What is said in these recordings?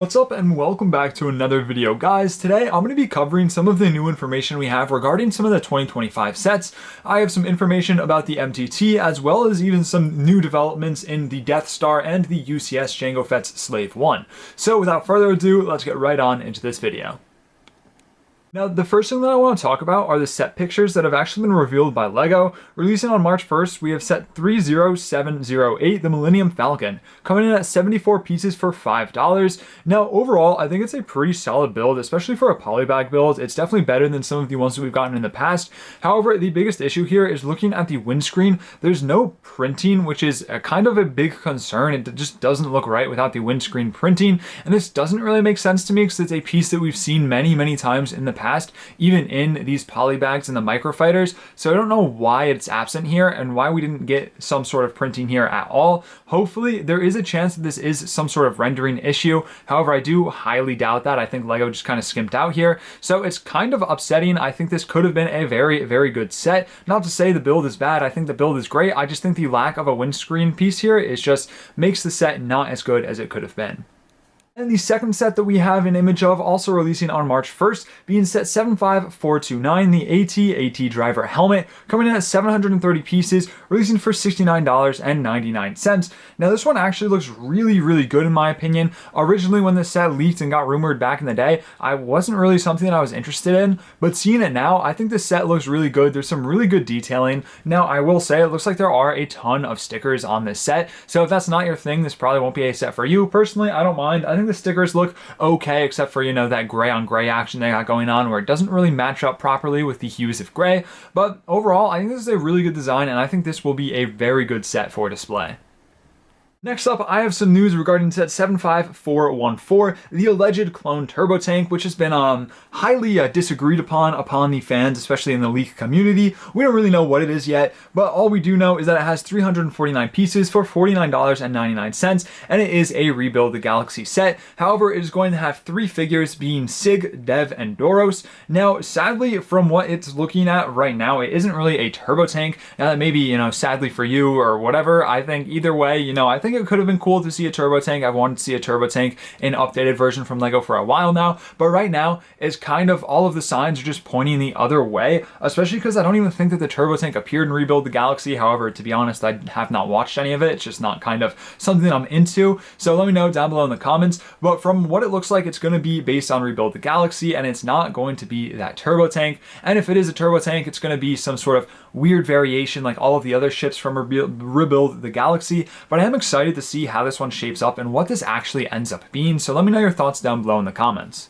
What's up and welcome back to another video. Guys, today I'm going to be covering some of the new information we have regarding some of the 2025 sets. I have some information about the MTT as well as even some new developments in the Death Star and the UCS Jango Fett's Slave 1. So without further ado, let's get right on into this video. Now, the first thing that I want to talk about are the set pictures that have actually been revealed by LEGO. Releasing on March 1st, we have set 30708, the Millennium Falcon, coming in at 74 pieces for $5. Now, overall, I think it's a pretty solid build, especially for a polybag build. It's definitely better than some of the ones that we've gotten in the past. However, the biggest issue here is looking at the windscreen. There's no printing, which is kind of a big concern. It just doesn't look right without the windscreen printing, and this doesn't really make sense to me because it's a piece that we've seen many times in the past, even in these polybags and the microfighters. So I don't know why it's absent here and why we didn't get some sort of printing here at all. Hopefully there is a chance that this is some sort of rendering issue. However, I do highly doubt that. I think LEGO just kind of skimped out here. So it's kind of upsetting. I think this could have been a very good set. Not to say the build is bad. I think the build is great. I just think the lack of a windscreen piece here is just makes the set not as good as it could have been. And the second set that we have an image of, also releasing on March 1st, being set 75429, the AT driver helmet, coming in at 730 pieces, releasing for $69.99. Now this one actually looks really good in my opinion. Originally when this set leaked and got rumored back in the day, I wasn't really something that I was interested in, but seeing it now, I think this set looks really good. There's some really good detailing. Now I will say it looks like there are a ton of stickers on this set, so if that's not your thing, this probably won't be a set for you. Personally, I don't mind. I think the stickers look okay, except for, that gray on gray action they got going on where it doesn't really match up properly with the hues of gray. But overall, I think this is a really good design, and I think this will be a very good set for display. Next up, I have some news regarding set 75414, the alleged clone turbo tank, which has been highly disagreed upon the fans, especially in the leak community. We don't really know what it is yet, but all we do know is that it has 349 pieces for $49.99, and it is a Rebuild the Galaxy set. However, it is going to have 3 figures, being Sig, Dev, and Doros. Now, sadly, from what it's looking at right now, it isn't really a turbo tank. Now, that maybe, sadly for you or whatever, I think either way, I think it could have been cool to see a turbo tank. I've wanted to see a turbo tank in updated version from LEGO for a while now, but right now it's kind of all of the signs are just pointing the other way, especially because I don't even think that the turbo tank appeared in Rebuild the Galaxy. However, to be honest, I have not watched any of it. It's just not kind of something that I'm into. So let me know down below in the comments. But from what it looks like, it's going to be based on Rebuild the Galaxy, and it's not going to be that turbo tank. And if it is a turbo tank, it's going to be some sort of weird variation like all of the other ships from Rebuild the Galaxy. But I am excited to see how this one shapes up and what this actually ends up being, so let me know your thoughts down below in the comments.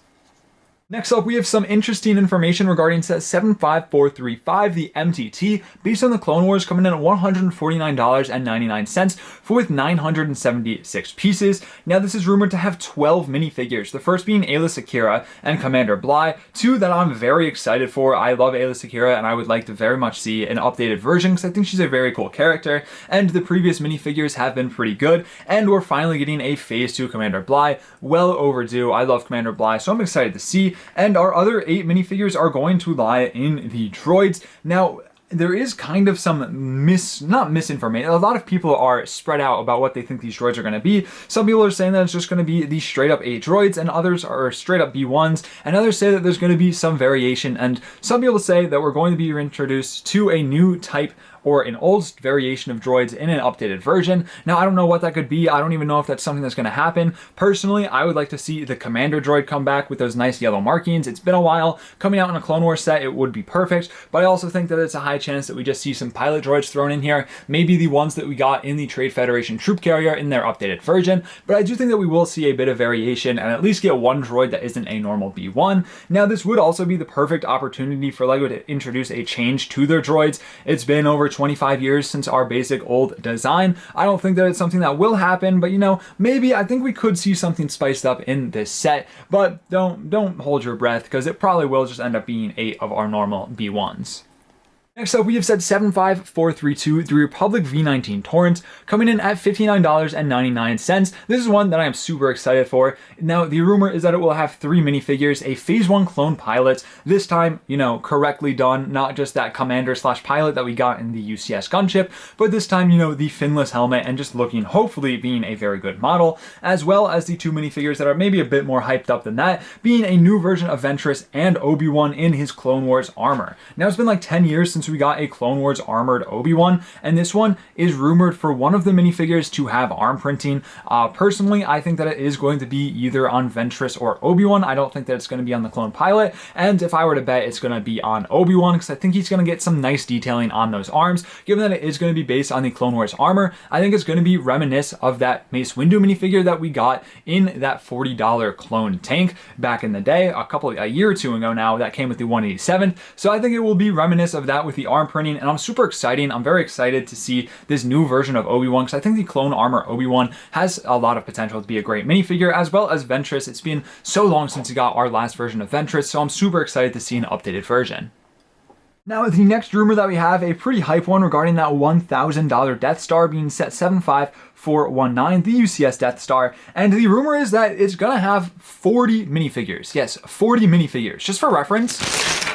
Next up, we have some interesting information regarding set 75435, the MTT, based on the Clone Wars, coming in at $149.99 with 976 pieces. Now, this is rumored to have 12 minifigures, the first being Aayla Secura and Commander Bly, 2 that I'm very excited for. I love Aayla Secura, and I would like to very much see an updated version because I think she's a very cool character, and the previous minifigures have been pretty good, and we're finally getting a Phase 2 Commander Bly. Well overdue. I love Commander Bly, so I'm excited to see. And our other 8 minifigures are going to lie in the droids. Now, there is kind of some not misinformation. A lot of people are spread out about what they think these droids are going to be. Some people are saying that it's just going to be these straight up 8 droids, and others are straight up B1s, and others say that there's going to be some variation, and some people say that we're going to be introduced to a new type or an old variation of droids in an updated version. Now, I don't know what that could be. I don't even know if that's something that's going to happen. Personally, I would like to see the Commander droid come back with those nice yellow markings. It's been a while. Coming out in a Clone Wars set, it would be perfect, but I also think that it's a high chance that we just see some pilot droids thrown in here, maybe the ones that we got in the Trade Federation troop carrier in their updated version, but I do think that we will see a bit of variation and at least get one droid that isn't a normal B1. Now, this would also be the perfect opportunity for LEGO to introduce a change to their droids. It's been over 25 years since our basic old design. I don't think that it's something that will happen, but maybe I think we could see something spiced up in this set, but don't hold your breath because it probably will just end up being 8 of our normal B1s. Next up, we have said 75432, the Republic V19 Torrent, coming in at $59.99. This is one that I am super excited for. Now, the rumor is that it will have 3 minifigures, a Phase 1 clone pilot, this time, correctly done, not just that commander/pilot that we got in the UCS gunship, but this time, the finless helmet and just looking, hopefully, being a very good model, as well as the 2 minifigures that are maybe a bit more hyped up than that, being a new version of Ventress and Obi-Wan in his Clone Wars armor. Now, it's been like 10 years since we got a Clone Wars armored Obi-Wan, and this one is rumored for one of the minifigures to have arm printing. Personally, I think that it is going to be either on Ventress or Obi-Wan. I don't think that it's going to be on the clone pilot, and if I were to bet, it's going to be on Obi-Wan, because I think he's going to get some nice detailing on those arms. Given that it is going to be based on the Clone Wars armor, I think it's going to be reminiscent of that Mace Windu minifigure that we got in that $40 clone tank back in the day, a year or two ago now, that came with the 187th. So I think it will be reminiscent of that with the arm printing, and I'm super excited. I'm very excited to see this new version of Obi-Wan, because I think the clone armor Obi-Wan has a lot of potential to be a great minifigure, as well as Ventress. It's been so long since we got our last version of Ventress, so I'm super excited to see an updated version. Now, the next rumor that we have, a pretty hype one regarding that $1,000 Death Star being set 75419, the UCS Death Star, and the rumor is that it's gonna have 40 minifigures. Yes, 40 minifigures. Just for reference,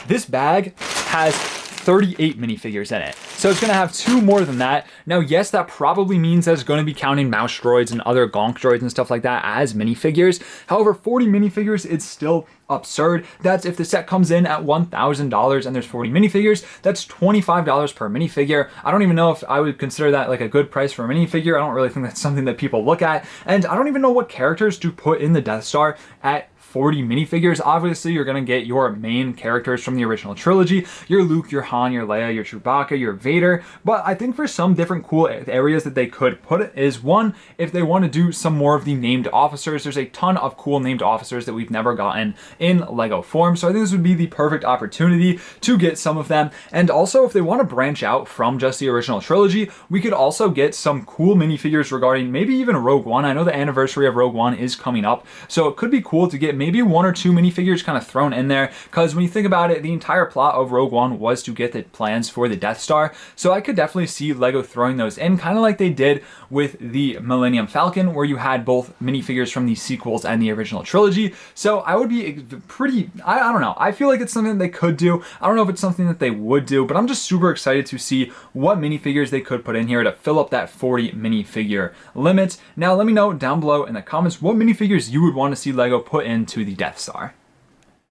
this bag has 38 minifigures in it. So it's going to have 2 more than that. Now, yes, that probably means that it's going to be counting mouse droids and other gonk droids and stuff like that as minifigures. However, 40 minifigures, it's still absurd. That's if the set comes in at $1,000 and there's 40 minifigures, that's $25 per minifigure. I don't even know if I would consider that like a good price for a minifigure. I don't really think that's something that people look at. And I don't even know what characters to put in the Death Star at 40 minifigures. Obviously, you're going to get your main characters from the original trilogy, your Luke, your Han, your Leia, your Chewbacca, your Vader, but I think for some different cool areas that they could put it is, one, if they want to do some more of the named officers. There's a ton of cool named officers that we've never gotten in Lego form, so I think this would be the perfect opportunity to get some of them. And also, if they want to branch out from just the original trilogy, we could also get some cool minifigures regarding maybe even Rogue One. I know the anniversary of Rogue One is coming up, so it could be cool to get maybe 1 or 2 minifigures kind of thrown in there, because when you think about it, the entire plot of Rogue One was to get the plans for the Death Star, so I could definitely see Lego throwing those in, kind of like they did with the Millennium Falcon, where you had both minifigures from the sequels and the original trilogy. So I would be pretty, I don't know, I feel like it's something that they could do. I don't know if it's something that they would do, but I'm just super excited to see what minifigures they could put in here to fill up that 40 minifigure limit. Now, let me know down below in the comments what minifigures you would want to see Lego put into the Death Star.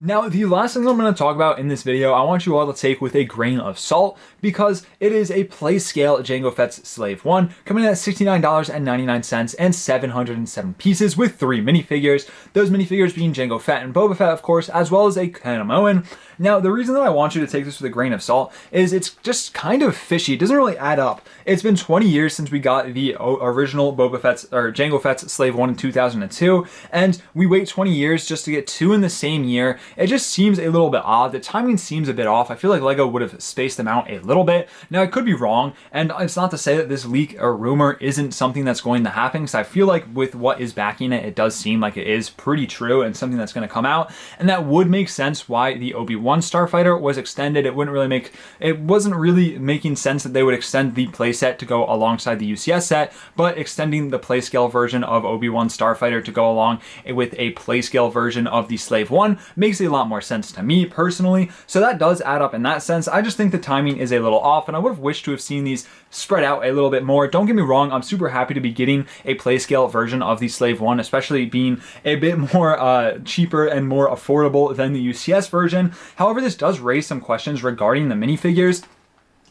Now, the last thing I'm going to talk about in this video, I want you all to take with a grain of salt, because it is a play scale Jango Fett's Slave 1, coming in at $69.99 and 707 pieces with 3 minifigures. Those minifigures being Jango Fett and Boba Fett, of course, as well as a Kanamaoan. Now, the reason that I want you to take this with a grain of salt is it's just kind of fishy. It doesn't really add up. It's been 20 years since we got the original Jango Fett's Slave 1 in 2002, and we wait 20 years just to get 2 in the same year. It just seems a little bit odd. The timing seems a bit off. I feel like Lego would have spaced them out a little bit. Now, I could be wrong, and it's not to say that this leak or rumor isn't something that's going to happen, because I feel like with what is backing it, it does seem like it is pretty true and something that's going to come out, and that would make sense why the Obi-Wan Starfighter was extended. It wasn't really making sense that they would extend the playset to go alongside the UCS set, but extending the playscale version of Obi-Wan Starfighter to go along with a playscale version of the Slave 1 makes a lot more sense to me personally, so that does add up in that sense. I just think the timing is a little off, and I would have wished to have seen these spread out a little bit more. Don't get me wrong, I'm super happy to be getting a playscale version of the Slave 1, especially being a bit more cheaper and more affordable than the UCS version. However, this does raise some questions regarding the minifigures.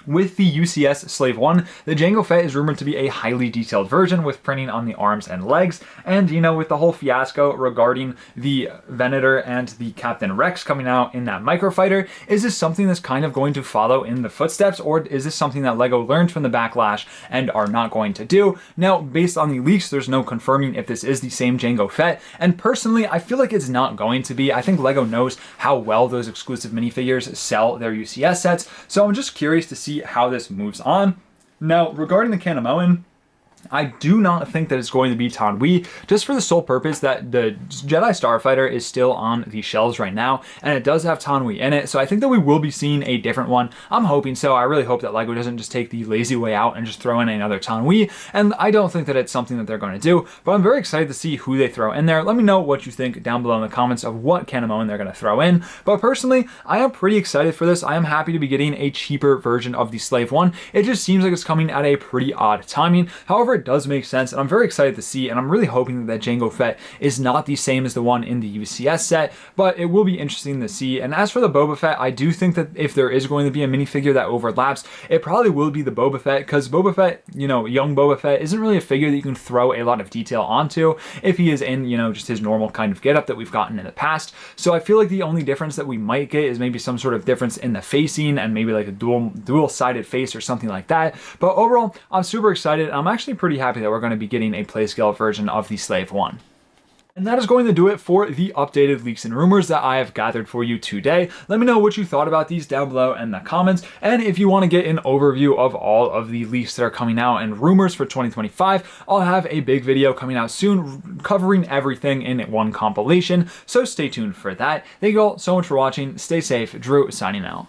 With the UCS Slave 1, the Jango Fett is rumored to be a highly detailed version with printing on the arms and legs, and with the whole fiasco regarding the Venator and the Captain Rex coming out in that microfighter, is this something that's kind of going to follow in the footsteps, or is this something that Lego learned from the backlash and are not going to do? Now, based on the leaks, there's no confirming if this is the same Jango Fett, and personally, I feel like it's not going to be. I think Lego knows how well those exclusive minifigures sell their UCS sets, so I'm just curious to see how this moves on. Now, regarding the Kanamaoan, I do not think that it's going to be Tanwi, just for the sole purpose that the Jedi Starfighter is still on the shelves right now, and it does have Tanwi in it, so I think that we will be seeing a different one. I'm hoping so. I really hope that LEGO doesn't just take the lazy way out and just throw in another Tanwi, and I don't think that it's something that they're going to do, but I'm very excited to see who they throw in there. Let me know what you think down below in the comments of what Kanamon they're going to throw in, but personally, I am pretty excited for this. I am happy to be getting a cheaper version of the Slave One. It just seems like it's coming at a pretty odd timing. However, it does make sense, and I'm very excited to see, and I'm really hoping that Jango Fett is not the same as the one in the UCS set, but it will be interesting to see. And as for the Boba Fett, I do think that if there is going to be a minifigure that overlaps, it probably will be the Boba Fett, because Boba Fett, you know, young Boba Fett isn't really a figure that you can throw a lot of detail onto if he is in, you know, just his normal kind of getup that we've gotten in the past. So I feel like the only difference that we might get is maybe some sort of difference in the facing and maybe like a dual-sided face or something like that. But overall, I'm super excited. I'm actually pretty happy that we're going to be getting a playscale version of the Slave One. And that is going to do it for the updated leaks and rumors that I have gathered for you today. Let me know what you thought about these down below in the comments. And if you want to get an overview of all of the leaks that are coming out and rumors for 2025, I'll have a big video coming out soon covering everything in one compilation. So stay tuned for that. Thank you all so much for watching. Stay safe. Drew signing out.